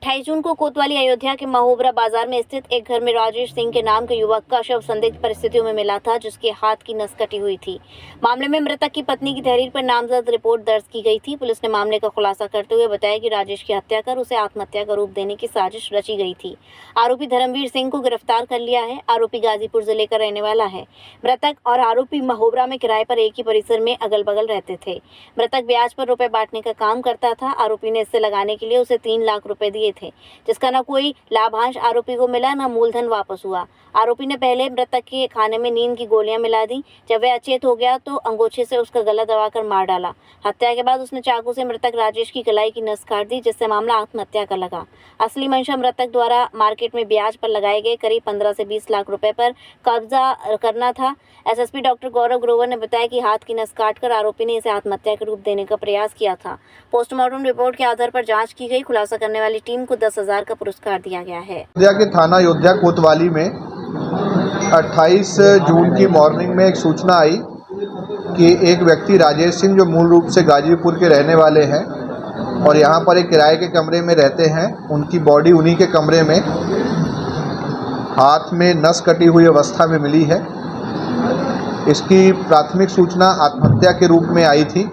28 जून को कोतवाली अयोध्या के महोबरा बाजार में स्थित एक घर में राजेश सिंह के नाम के युवक का शव संदिग्ध परिस्थितियों में मिला था, जिसके हाथ की नस कटी हुई थी। मामले में मृतक की पत्नी की तहरीर पर नामजद रिपोर्ट दर्ज की गई थी। पुलिस ने मामले का खुलासा करते हुए बताया कि राजेश की हत्या कर उसे आत्महत्या का रूप देने की साजिश रची गई थी। आरोपी धर्मवीर सिंह को गिरफ्तार कर लिया है। आरोपी गाजीपुर जिले का रहने वाला है। मृतक और आरोपी महोबरा में किराए पर एक ही परिसर में अगल बगल रहते थे। मृतक ब्याज पर रुपए बांटने का काम करता था। आरोपी ने इससे लगाने के लिए उसे 3 लाख रुपए दिए थे, जिसका न कोई लाभांश आरोपी को मिला, न मूलधन वापस हुआ। आरोपी ने पहले मृतक के खाने में नींद की गोलियां मिला दी। जब वह अचेत हो गया तो अंगोछे से उसका गला दबाकर मार डाला। हत्या के बाद उसने चाकू से मृतक राजेश की कलाई की नस काट दी, जिससे मामला आत्महत्या का लगा। असली मंशा मृतक द्वारा मार्केट में ब्याज पर लगाए गए करीब 15 से 20 लाख रुपए पर कब्जा करना था। एसएसपी डॉक्टर गौरव ग्रोवर ने बताया कि हाथ की नस काटकर आरोपी ने इसे आत्महत्या के रूप देने का प्रयास किया था। पोस्टमार्टम रिपोर्ट के आधार पर जांच की गई। खुलासा करने वाली टीम को 10,000 का पुरस्कार दिया गया है। अयोध्या के थाना अयोध्या कोतवाली में 28 जून की मॉर्निंग में एक सूचना आई कि एक व्यक्ति राजेश सिंह, जो मूल रूप से गाजीपुर के रहने वाले हैं और यहाँ पर एक किराए के कमरे में रहते हैं, उनकी बॉडी उन्हीं के कमरे में हाथ में नस कटी हुई अवस्था में मिली है। इसकी प्राथमिक सूचना आत्महत्या के रूप में आई थी।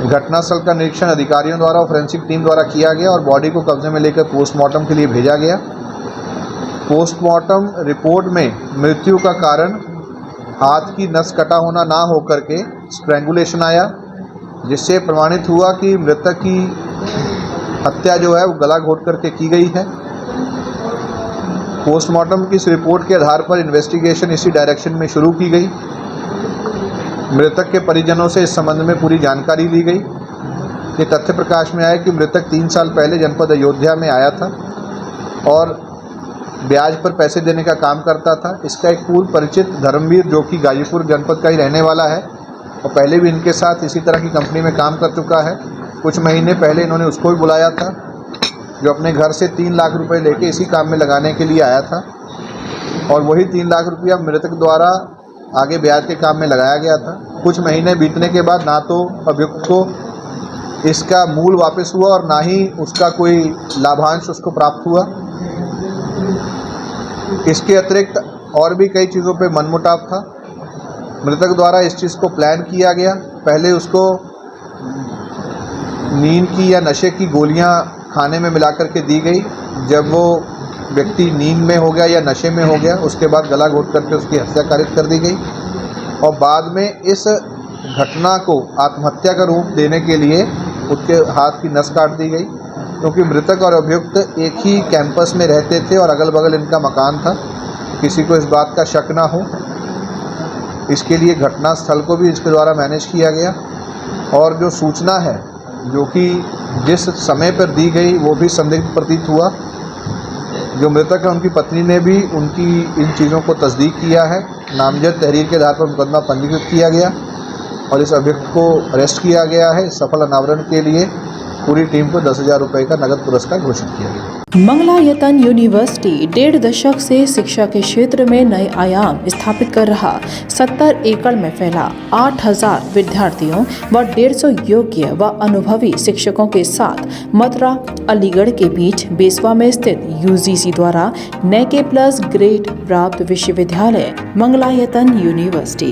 घटनास्थल का निरीक्षण अधिकारियों द्वारा और फोरेंसिक टीम द्वारा किया गया और बॉडी को कब्जे में लेकर पोस्टमार्टम के लिए भेजा गया। पोस्टमार्टम रिपोर्ट में मृत्यु का कारण हाथ की नस कटा होना ना होकर के स्ट्रैंगुलेशन आया, जिससे प्रमाणित हुआ कि मृतक की हत्या जो है वो गला घोट करके की गई है। पोस्टमार्टम की इस रिपोर्ट के आधार पर इन्वेस्टिगेशन इसी डायरेक्शन में शुरू की गई। मृतक के परिजनों से इस संबंध में पूरी जानकारी ली गई। ये तथ्य प्रकाश में आया कि मृतक 3 साल पहले जनपद अयोध्या में आया था और ब्याज पर पैसे देने का काम करता था। इसका एक पूर्व परिचित धर्मवीर, जो कि गाजीपुर जनपद का ही रहने वाला है और पहले भी इनके साथ इसी तरह की कंपनी में काम कर चुका है। कुछ महीने पहले इन्होंने उसको भी बुलाया था, जो अपने घर से 3 लाख रुपए लेके इसी काम में लगाने के लिए आया था और वही 3 लाख रुपया मृतक द्वारा आगे ब्याज के काम में लगाया गया था। कुछ महीने बीतने के बाद ना तो अभियुक्त को इसका मूल वापस हुआ और ना ही उसका कोई लाभांश उसको प्राप्त हुआ। इसके अतिरिक्त और भी कई चीज़ों पे मनमुटाव था। मृतक द्वारा इस चीज़ को प्लान किया गया। पहले उसको नींद की या नशे की गोलियां खाने में मिलाकर के दी गई। जब वो व्यक्ति नींद में हो गया या नशे में हो गया, उसके बाद गला घोट करके उसकी हत्या कारित कर दी गई और बाद में इस घटना को आत्महत्या का रूप देने के लिए उसके हाथ की नस काट दी गई, क्योंकि मृतक और अभियुक्त एक ही कैंपस में रहते थे और अगल बगल इनका मकान था। किसी को इस बात का शक ना हो, इसके लिए घटना स्थल को भी इसके द्वारा मैनेज किया गया और जो सूचना है जो कि जिस समय पर दी गई वो भी संदिग्ध प्रतीत हुआ। जो मृतक है उनकी पत्नी ने भी उनकी इन चीज़ों को तस्दीक किया है। नामजद तहरीर के आधार पर मुकदमा पंजीकृत किया गया और इस अभियुक्त को अरेस्ट किया गया है। सफल अनावरण के लिए पूरी टीम को 10,000 रुपये का नगद पुरस्कार घोषित किया गया। मंगलायतन यूनिवर्सिटी 1.5 दशक से शिक्षा के क्षेत्र में नए आयाम स्थापित कर रहा 70 एकड़ में फैला 8,000 विद्यार्थियों व 150 योग्य व अनुभवी शिक्षकों के साथ मथुरा अलीगढ़ के बीच बेसवा में स्थित यूजीसी द्वारा NAAC+ ग्रेड प्राप्त विश्वविद्यालय मंगलायतन यूनिवर्सिटी।